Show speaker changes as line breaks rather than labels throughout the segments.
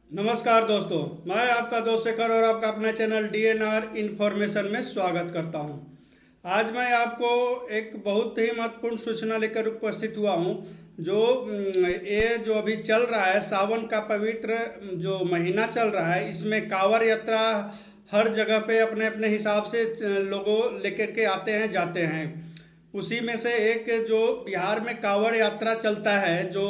नमस्कार दोस्तों, मैं आपका दोस्त शेखर और आपका अपना चैनल डीएनआर इन्फॉर्मेशन में स्वागत करता हूं। आज मैं आपको एक बहुत ही महत्वपूर्ण सूचना लेकर उपस्थित हुआ हूं। ये जो अभी चल रहा है, सावन का पवित्र जो महीना चल रहा है, इसमें कांवड़ यात्रा हर जगह पे अपने अपने हिसाब से लोगों लेकर के आते हैं, जाते हैं। उसी में से एक जो बिहार में कांवड़ यात्रा चलता है, जो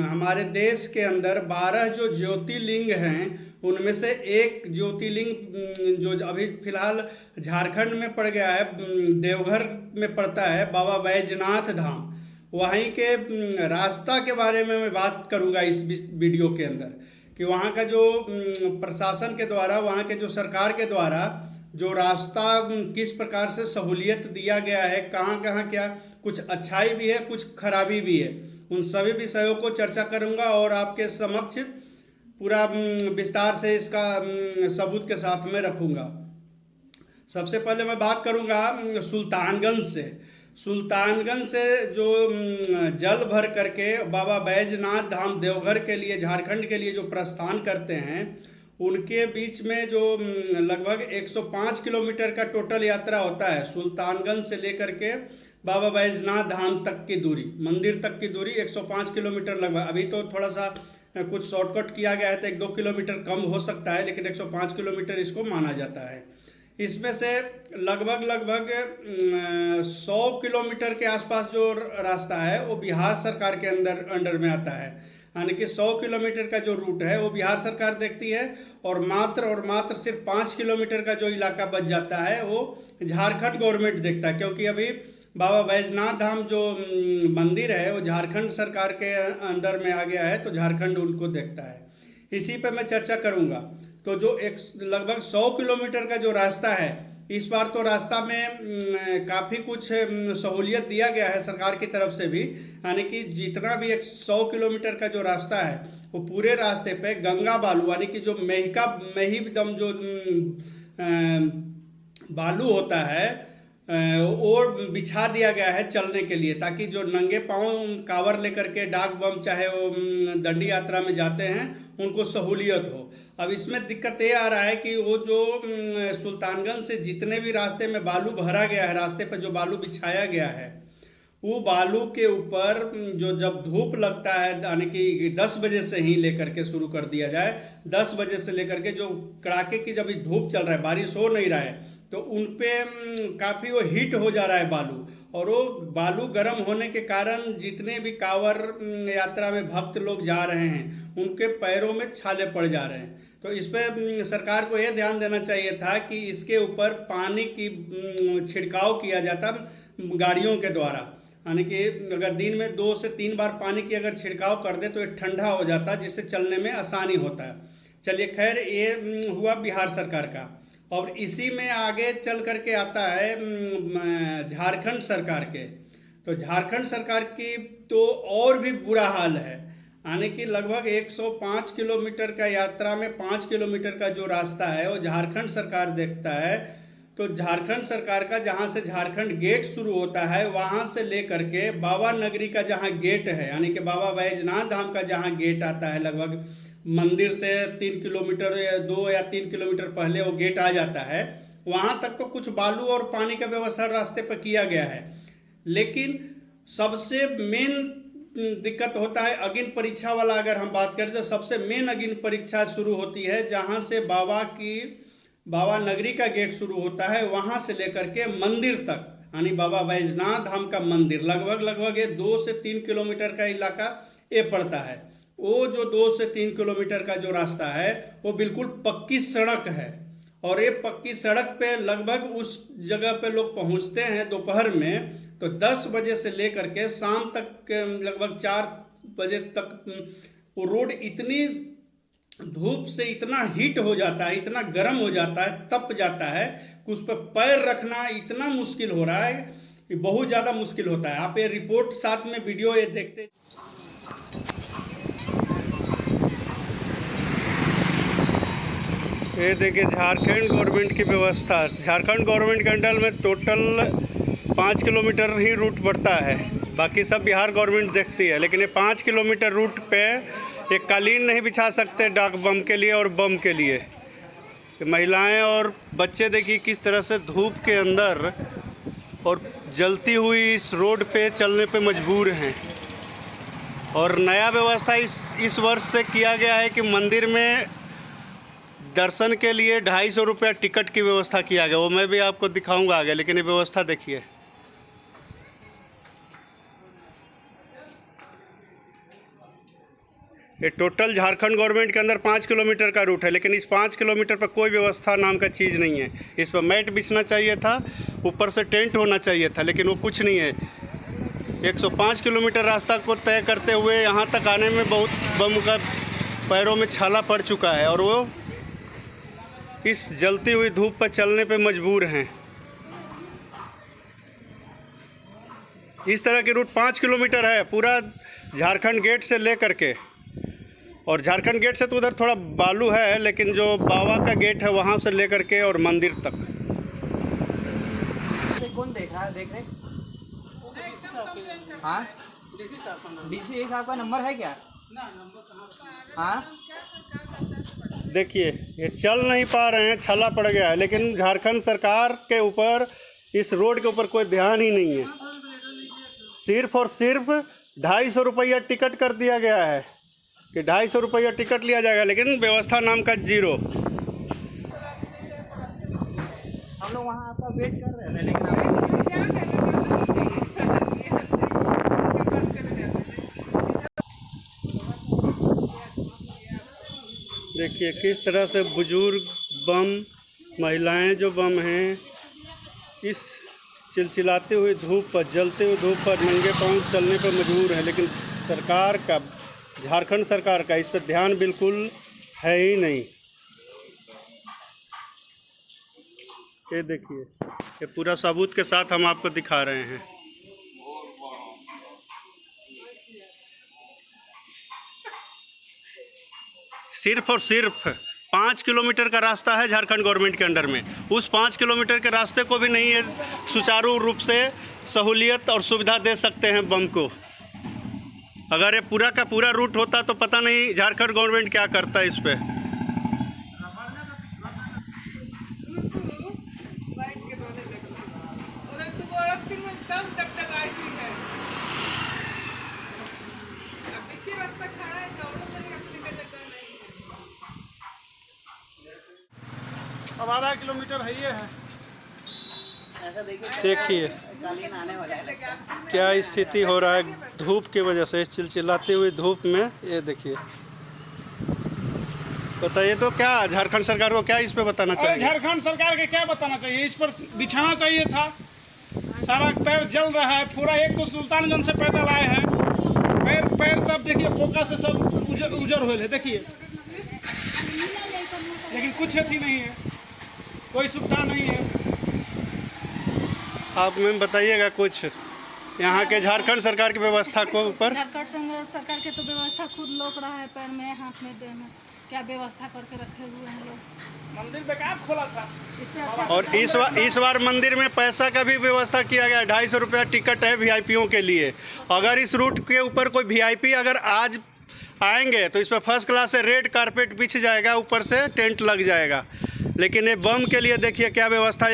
हमारे देश के अंदर 12 जो ज्योतिर्लिंग हैं, उनमें से एक ज्योतिर्लिंग जो अभी फिलहाल झारखंड में पड़ गया है, देवघर में पड़ता है, बाबा बैजनाथ धाम। वहीं के रास्ता के बारे में मैं बात करूंगा इस वीडियो के अंदर कि वहाँ का जो प्रशासन के द्वारा, वहाँ के जो सरकार के द्वारा जो रास्ता किस प्रकार से सहूलियत दिया गया है, कहाँ कहाँ क्या कुछ अच्छाई भी है, कुछ खराबी भी है, उन सभी विषयों को चर्चा करूंगा और आपके समक्ष पूरा विस्तार से इसका सबूत के साथ में रखूंगा। सबसे पहले मैं बात करूंगा सुल्तानगंज से। सुल्तानगंज से जो जल भर करके बाबा बैजनाथ धाम देवघर के लिए, झारखंड के लिए जो प्रस्थान करते हैं, उनके बीच में जो लगभग 105 किलोमीटर का टोटल यात्रा होता है। सुल्तानगंज से लेकर के बाबा बैजनाथ धाम तक की दूरी, मंदिर तक की दूरी 105 किलोमीटर लगभग। अभी तो थोड़ा सा कुछ शॉर्टकट किया गया है तो 1-2 किलोमीटर कम हो सकता है, लेकिन 105 किलोमीटर इसको माना जाता है। इसमें से लगभग 100 किलोमीटर के आसपास जो रास्ता है वो बिहार सरकार के अंडर में आता है, यानी कि 100 किलोमीटर का जो रूट है वो बिहार सरकार देखती है, और मात्र सिर्फ 5 किलोमीटर का जो इलाका बच जाता है वो झारखंड गवर्नमेंट देखता है, क्योंकि अभी बाबा बैजनाथ धाम जो मंदिर है वो झारखंड सरकार के अंदर में आ गया है, तो झारखंड उनको देखता है। इसी पे मैं चर्चा करूंगा। तो जो लगभग 100 किलोमीटर का जो रास्ता है, इस बार तो रास्ता में काफ़ी कुछ सहूलियत दिया गया है सरकार की तरफ से भी, यानी कि जितना भी 100 किलोमीटर का जो रास्ता है वो पूरे रास्ते पे गंगा बालू, यानी कि जो मही दम जो बालू होता है और बिछा दिया गया है चलने के लिए, ताकि जो नंगे पांव कांवर लेकर के डाक बम चाहे वो दंडी यात्रा में जाते हैं उनको सहूलियत हो। अब इसमें दिक्कत ये आ रहा है कि वो जो सुल्तानगंज से जितने भी रास्ते में बालू भरा गया है, रास्ते पर जो बालू बिछाया गया है, वो बालू के ऊपर जो जब धूप लगता है, यानी कि 10 बजे से ही लेकर के शुरू कर दिया जाए, 10 बजे से लेकर के जो कड़ाके की जब धूप चल रहा है, बारिश हो नहीं रहा है, तो उन पे काफ़ी वो हीट हो जा रहा है बालू, और वो बालू गर्म होने के कारण जितने भी कांवर यात्रा में भक्त लोग जा रहे हैं उनके पैरों में छाले पड़ जा रहे हैं। तो इस पे सरकार को यह ध्यान देना चाहिए था कि इसके ऊपर पानी की छिड़काव किया जाता गाड़ियों के द्वारा, यानी कि अगर दिन में 2 से 3 बार पानी की अगर छिड़काव कर दे तो ये ठंडा हो जाता, जिससे चलने में आसानी होता है। चलिए, खैर, ये हुआ बिहार सरकार का। और इसी में आगे चल करके आता है झारखंड सरकार के। तो झारखंड सरकार की तो और भी बुरा हाल है, यानी कि लगभग 105 किलोमीटर का यात्रा में 5 किलोमीटर का जो रास्ता है वो झारखंड सरकार देखता है। तो झारखंड सरकार का जहाँ से झारखंड गेट शुरू होता है, वहाँ से लेकर के बाबा नगरी का जहाँ गेट है, यानी कि बाबा बैजनाथ धाम का जहाँ गेट आता है, लगभग मंदिर से 3 किलोमीटर या 2 या 3 किलोमीटर पहले वो गेट आ जाता है, वहाँ तक तो कुछ बालू और पानी का व्यवस्था रास्ते पर किया गया है। लेकिन सबसे मेन दिक्कत होता है अग्नि परीक्षा वाला। अगर हम बात करें तो सबसे मेन अग्नि परीक्षा शुरू होती है जहाँ से बाबा नगरी का गेट शुरू होता है, वहाँ से लेकर के मंदिर तक, यानी बाबा बैजनाथ धाम का मंदिर, लगभग ये 2 से 3 किलोमीटर का इलाका ये पड़ता है। वो जो 2 से 3 किलोमीटर का जो रास्ता है वो बिल्कुल पक्की सड़क है, और ये पक्की सड़क पे लगभग उस जगह पे लोग पहुंचते हैं दोपहर में, तो 10 बजे से लेकर के शाम तक लगभग 4 बजे तक वो रोड इतनी धूप से इतना हीट हो जाता है, इतना गर्म हो जाता है, तप जाता है कि उस पर पैर रखना इतना मुश्किल हो रहा है कि बहुत ज़्यादा मुश्किल होता है। आप ये रिपोर्ट साथ में वीडियो ये देखते। ये देखिए झारखंड गवर्नमेंट की व्यवस्था। झारखंड गवर्नमेंट के अंडर में टोटल 5 किलोमीटर ही रूट बढ़ता है, बाकी सब बिहार गवर्नमेंट देखती है, लेकिन ये 5 किलोमीटर रूट पे एक कालीन नहीं बिछा सकते डाक बम के लिए और बम के लिए। महिलाएं और बच्चे देखिए किस तरह से धूप के अंदर और जलती हुई इस रोड पे चलने पे मजबूर हैं। और नया व्यवस्था इस वर्ष से किया गया है कि मंदिर में दर्शन के लिए 250 रुपया टिकट की व्यवस्था किया गया। वो मैं भी आपको दिखाऊंगा आगे, लेकिन ये व्यवस्था देखिए। ये टोटल झारखंड गवर्नमेंट के अंदर 5 किलोमीटर का रूट है, लेकिन इस 5 किलोमीटर पर कोई व्यवस्था नाम का चीज़ नहीं है। इस पर मैट बिछना चाहिए था, ऊपर से टेंट होना चाहिए था, लेकिन वो कुछ नहीं है। 105 किलोमीटर रास्ता को तय करते हुए यहाँ तक आने में बहुत बम का पैरों में छाला पड़ चुका है, और वो इस जलती हुई धूप पर चलने पे मजबूर हैं। इस तरह की रूट 5 किलोमीटर है पूरा झारखंड गेट से ले करके, और झारखंड गेट से तो उधर थोड़ा बालू है, लेकिन जो बाबा का गेट है वहाँ से ले करके और मंदिर तक।
कौन देख रहा है? देख रहे? हाँ, डीसी साहब का नंबर है क्या? हाँ,
देखिए ये चल नहीं पा रहे हैं, छाला पड़ गया है, लेकिन झारखंड सरकार के ऊपर इस रोड के ऊपर कोई ध्यान ही नहीं है। सिर्फ और सिर्फ 250 रुपया टिकट कर दिया गया है कि 250 रुपया टिकट लिया जाएगा, लेकिन व्यवस्था नाम का जीरो।
हम लोग वहाँ आपका वेट कर रहे हैं, लेकिन आप
देखिए किस तरह से बुजुर्ग बम, महिलाएं जो बम हैं, इस चिलचिलाते हुए धूप पर, जलते हुए धूप पर नंगे पांव चलने पर मजबूर है। लेकिन सरकार का, झारखंड सरकार का इस पर ध्यान बिल्कुल है ही नहीं। ये देखिए, ये पूरा सबूत के साथ हम आपको दिखा रहे हैं। सिर्फ और सिर्फ 5 किलोमीटर का रास्ता है झारखंड गवर्नमेंट के अंडर में। उस 5 किलोमीटर के रास्ते को भी नहीं है सुचारू रूप से सहूलियत और सुविधा दे सकते हैं बम को। अगर ये पूरा का पूरा रूट होता तो पता नहीं झारखंड गवर्नमेंट क्या करता है इस पे। अब आधा किलोमीटर है ये है। देखिए क्या स्थिति हो रहा है धूप की वजह से, इस चिलचिलाती हुई धूप में। ये देखिए, बताइए तो क्या झारखंड सरकार को क्या इस पे बताना चाहिए?
झारखंड सरकार के क्या बताना चाहिए? इस पर बिछाना चाहिए था। सारा पैर जल रहा है पूरा। एक तो सुल्तानगंज से पैदल आए हैं, पैर सब देखिए फोका से सब उजर हुए, देखिए, लेकिन कुछ अथी नहीं है, कोई सुविधा नहीं है।
आप मैम बताइएगा कुछ यहाँ के झारखंड सरकार की व्यवस्था को ऊपर।
झारखंड सरकार के तो व्यवस्था खुद लोग रहा है, पैर में हाथ में देह में क्या व्यवस्था करके रखे हुए हैं लोग।
मंदिर बेकार खोला था।
इससे अच्छा
और इस बार मंदिर में पैसा का भी व्यवस्था किया गया है। 250 रुपया टिकट है वीआईपीओं के लिए। अगर इस रूट के ऊपर कोई वीआईपी अगर आज आएंगे तो इस पर फर्स्ट क्लास से रेड कारपेट बिछ जाएगा, ऊपर से टेंट लग जाएगा। लेकिन ये बम के लिए देखिए क्या व्यवस्था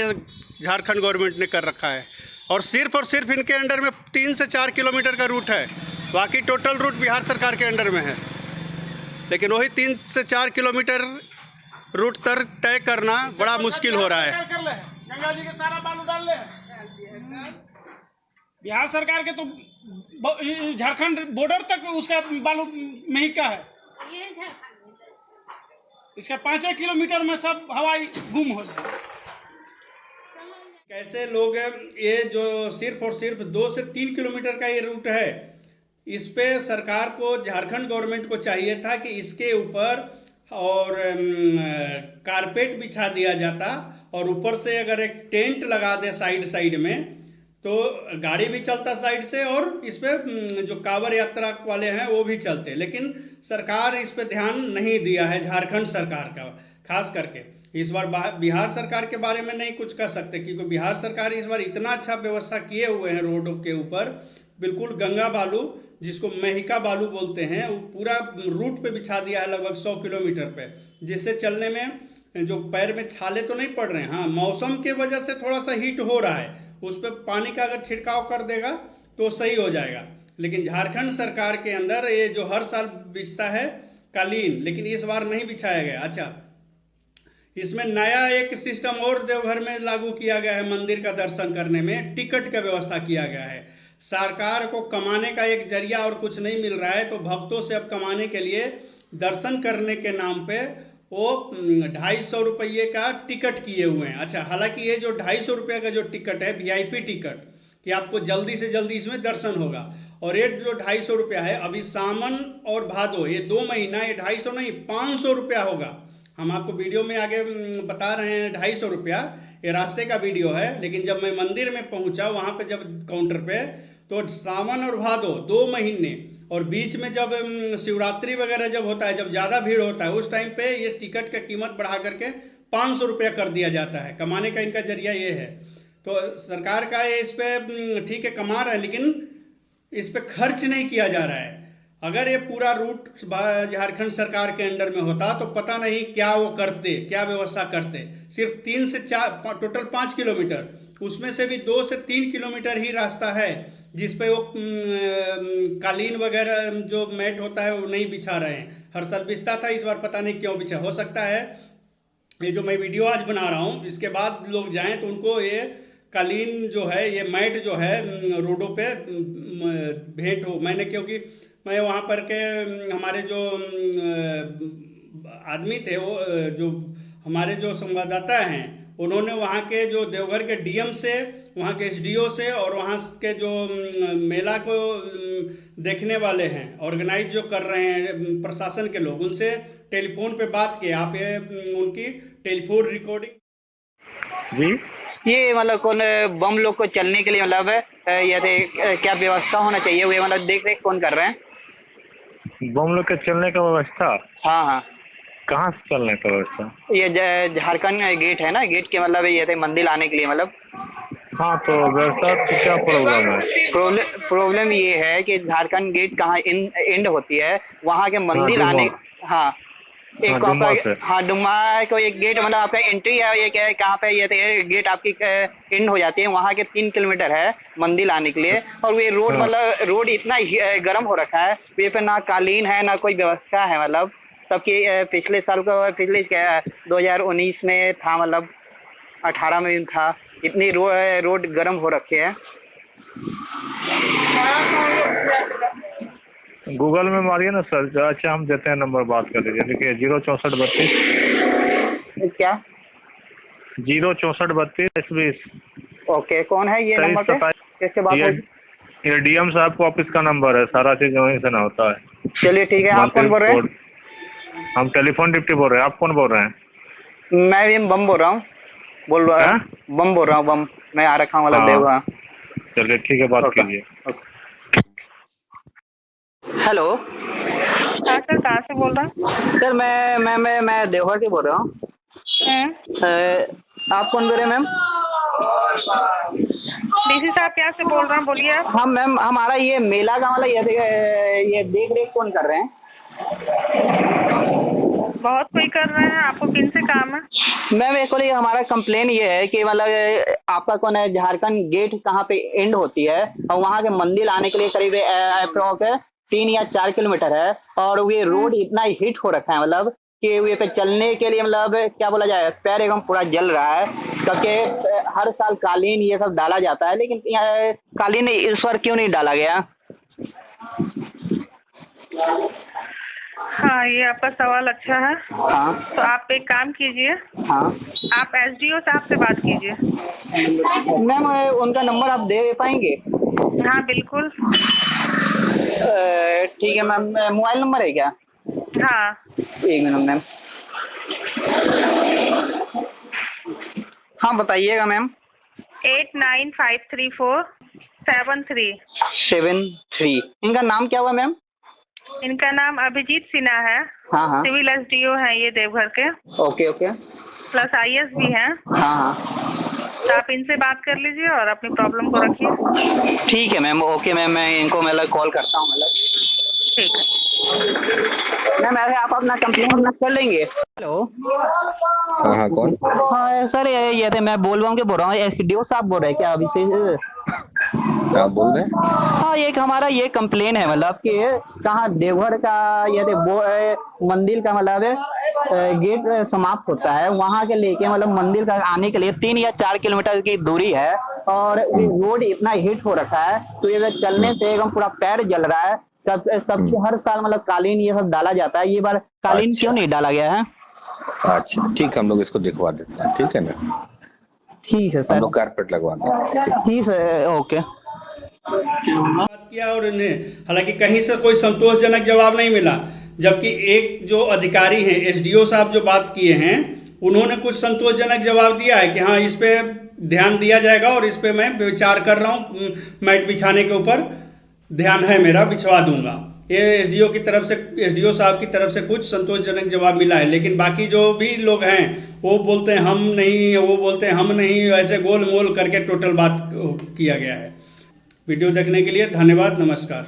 झारखंड गवर्नमेंट ने कर रखा है। और सिर्फ इनके अंडर में 3 से 4 किलोमीटर का रूट है, बाकी टोटल रूट बिहार सरकार के अंडर में है। लेकिन वही 3 से 4 किलोमीटर रूट तय करना बड़ा मुश्किल हो रहा है।
गंगा जी के सारा बालू डाल ले। बिहार सरकार के तो झारखंड बॉर्डर तक उसका बालू महंगा है। इसका 5 किलोमीटर में सब हवाई गुम हो जाए।
कैसे लोग, ये जो सिर्फ और सिर्फ 2 से 3 किलोमीटर का ये रूट है, इस पे सरकार को, झारखंड गवर्नमेंट को चाहिए था कि इसके ऊपर और कारपेट बिछा दिया जाता, और ऊपर से अगर एक टेंट लगा दे साइड में, तो गाड़ी भी चलता साइड से, और इस पे जो कांवड़ यात्रा वाले हैं वो भी चलते। लेकिन सरकार इस पे ध्यान नहीं दिया है, झारखंड सरकार का खास करके। इस बार बिहार सरकार के बारे में नहीं कुछ कह सकते, क्योंकि बिहार सरकार इस बार इतना अच्छा व्यवस्था किए हुए हैं रोड के ऊपर, बिल्कुल गंगा बालू जिसको महिका बालू बोलते हैं, वो पूरा रूट पे बिछा दिया है लगभग 100 किलोमीटर पे, जिससे चलने में जो पैर में छाले तो नहीं पड़ रहे हैं। हाँ, मौसम के वजह से थोड़ा सा हीट हो रहा है, उस पर पानी का अगर छिड़काव कर देगा तो सही हो जाएगा। लेकिन झारखंड सरकार के अंदर ये जो हर साल बिछता है कालीन, लेकिन इस बार नहीं बिछाया गया। अच्छा, इसमें नया एक सिस्टम और देवघर में लागू किया गया है। मंदिर का दर्शन करने में टिकट का व्यवस्था किया गया है। सरकार को कमाने का एक जरिया और कुछ नहीं मिल रहा है, तो भक्तों से अब कमाने के लिए दर्शन करने के नाम पे वो 250 रुपये का टिकट किए हुए हैं। अच्छा, हालांकि ये जो 250 रुपये का जो टिकट है VIP टिकट, कि आपको जल्दी से जल्दी इसमें दर्शन होगा, और ये जो 250 रुपया है, अभी सावन और भादो ये 2 महीना ये 250 नहीं 500 रुपया होगा। हम आपको वीडियो में आगे बता रहे हैं 250 रुपया, ये रास्ते का वीडियो है। लेकिन जब मैं मंदिर में पहुंचा वहां पे जब काउंटर पे, तो सावन और भादो 2 महीने, और बीच में जब शिवरात्रि वगैरह जब होता है, जब ज़्यादा भीड़ होता है, उस टाइम पे ये टिकट का कीमत बढ़ा करके 500 रुपया कर दिया जाता है। कमाने का इनका जरिया ये है। तो सरकार का ये इस पर ठीक है कमा रहा है, लेकिन इस पर खर्च नहीं किया जा रहा है। अगर ये पूरा रूट झारखंड सरकार के अंडर में होता तो पता नहीं क्या वो करते, क्या व्यवस्था करते। सिर्फ 3 से 4 टोटल 5 किलोमीटर, उसमें से भी 2 से 3 किलोमीटर ही रास्ता है जिसपे वो कालीन वगैरह जो मैट होता है वो नहीं बिछा रहे हैं। हर साल बिछता था, इस बार पता नहीं क्यों बिछा। हो सकता है ये जो मैं वीडियो आज बना रहा हूँ इसके बाद लोग जाएं तो उनको ये कालीन जो है, ये मैट जो है रोडों पे भेंट हो। मैंने क्योंकि मैं वहाँ पर के हमारे जो आदमी थे, वो जो हमारे जो संवाददाता हैं, उन्होंने वहाँ के जो देवघर के DM से, वहाँ के SDO से, और वहाँ के जो मेला को देखने वाले हैं, ऑर्गेनाइज जो कर रहे हैं प्रशासन के लोग, उनसे टेलीफोन पे बात किए। आप ये उनकी टेलीफोन रिकॉर्डिंग
जी, ये मतलब कौन बम लोग को चलने के लिए मतलब ये क्या व्यवस्था होना चाहिए, वो मतलब देख रेख कौन कर रहे हैं?
बम लोग के चलने का व्यवस्था?
हाँ हाँ,
कहाँ से चलने का व्यवस्था?
ये झारखंड गेट है ना, गेट के मतलब ये थे मंदिर आने के लिए मतलब।
हाँ, तो व्यवस्था तो क्या प्रॉब्लम है?
प्रॉब्लम ये है कि झारखंड गेट कहाँ एंड होती है, वहाँ के मंदिर आने। हाँ, एक डुम्मा को एक गेट मतलब आपका एंट्री है, ये क्या है कहाँ पे, ये गेट आपकी एंड हो जाती है, वहाँ के 3 किलोमीटर है मंदिर आने के लिए। और ये रोड मतलब रोड इतना गर्म हो रखा है, ये पे ना कालीन है ना कोई व्यवस्था है। मतलब सबकी पिछले साल को, पिछले 2019 में था, मतलब 18 में भी था, इतनी रोड गर्म हो रखे है।
गूगल में मारिए ना सर। अच्छा, हम देते हैं नंबर, बात कर लीजिए। देखिए 06432
क्या
06432
ओके, कौन है ये नंबर पे? किससे बात होगी?
ये DM साहब को ऑफिस का नंबर है, सारा चीज वहीं से ना होता है।
चलिए ठीक है। आप कौन बोल रहे हैं?
हम टेलीफोन डिप्टी बोल रहे हैं। आप कौन बोल रहे हैं?
मैं भी बम बोल रहा हूँ। बम बोल रहा हूँ, बम। मैं आ रखा हूँ मतलब देवघर।
चलिए ठीक है, बात कीजिए।
हेलो।
हाँ सर, कहाँ से बोल रहा हूँ?
सर मैं देवघर से बोल रहा हूँ। आप कौन बोल रहे हैं मैम?
DC साहब यहाँ से बोल रहा हूँ, बोलिए आप।
हाँ मैम, हमारा ये मेला का मतलब ये देख रेख कौन कर रहे हैं?
बहुत कोई कर रहे हैं, आपको किन से काम है?
मैम एक्चुअली हमारा कंप्लेन ये है कि मतलब आपका कौन है, झारखंड गेट कहाँ पे एंड होती है, और वहाँ के मंदिर आने के लिए करीब अप्रोक्स 3 या 4 किलोमीटर है, और ये रोड इतना हिट हो रखा है मतलब कि ये पे चलने के लिए मतलब क्या बोला जाए, पैर एकदम पूरा जल रहा है। क्योंकि हर साल कालीन ये सब डाला जाता है, लेकिन कालीन इस बार क्यों नहीं डाला गया?
हाँ, ये आपका सवाल अच्छा है।
हाँ,
तो आप एक काम कीजिए,
हाँ,
आप SDO साहब से बात कीजिए।
मैम उनका नंबर आप दे पाएंगे?
हाँ बिल्कुल।
ठीक है मैम, मोबाइल नंबर है क्या?
हाँ,
1 मिनट मैम। हाँ बताइएगा मैम।
89534737
इनका नाम क्या हुआ मैम?
इनका नाम अभिजीत सिन्हा है।
हाँ हाँ,
सिविल SDO है ये देवघर के।
Okay okay.
प्लस IS भी हैं।
हाँ हाँ।
तो आप इनसे बात कर लीजिए और अपनी प्रॉब्लम को रखिए।
ठीक है मैम, ओके मैम, मैं इनको मतलब कॉल करता हूँ मतलब।
ठीक है
मैम ऐसे आप अपना कंप्लेन अपना कर लेंगे। हेलो,
हाँ हाँ, कौन?
हाँ सर ये थे, मैं बोल रहा हूँ एसडीओ साहब बोल रहे हैं क्या अभी से?
आप बोल रहे हैं?
हाँ, एक हमारा ये कंप्लेन है मतलब कि कहाँ देवघर का ये मंदिर का मतलब गेट समाप्त होता है, वहाँ के लेके मतलब मंदिर का आने के लिए 3 या 4 किलोमीटर की दूरी है और ये रोड इतना हिट हो रखा है तो ये चलने से एकदम पूरा पैर जल रहा है। सबसे हर साल मतलब कालीन ये सब डाला जाता है, ये बार कालीन क्यों नहीं डाला गया है?
अच्छा ठीक, हम लोग इसको दिखवा देते हैं, ठीक है ना?
ठीक है
हम
सर,
लोग कारपेट लगवा देंगे।
ठीक है, ओके।
बात किया और हालांकि कहीं से कोई संतोषजनक जवाब नहीं मिला, जबकि एक जो अधिकारी हैं एसडीओ साहब जो बात किए हैं उन्होंने कुछ संतोषजनक जवाब दिया है कि हाँ इस पे ध्यान दिया जाएगा और इस पे मैं विचार कर रहा हूँ, मैट बिछाने के ऊपर ध्यान है मेरा, बिछवा दूंगा। ये एसडीओ साहब की तरफ से कुछ संतोषजनक जवाब मिला है, लेकिन बाकी जो भी लोग हैं वो बोलते हैं हम नहीं, वो बोलते हैं हम नहीं, ऐसे गोल मोल करके टोटल बात किया गया है। वीडियो देखने के लिए धन्यवाद, नमस्कार।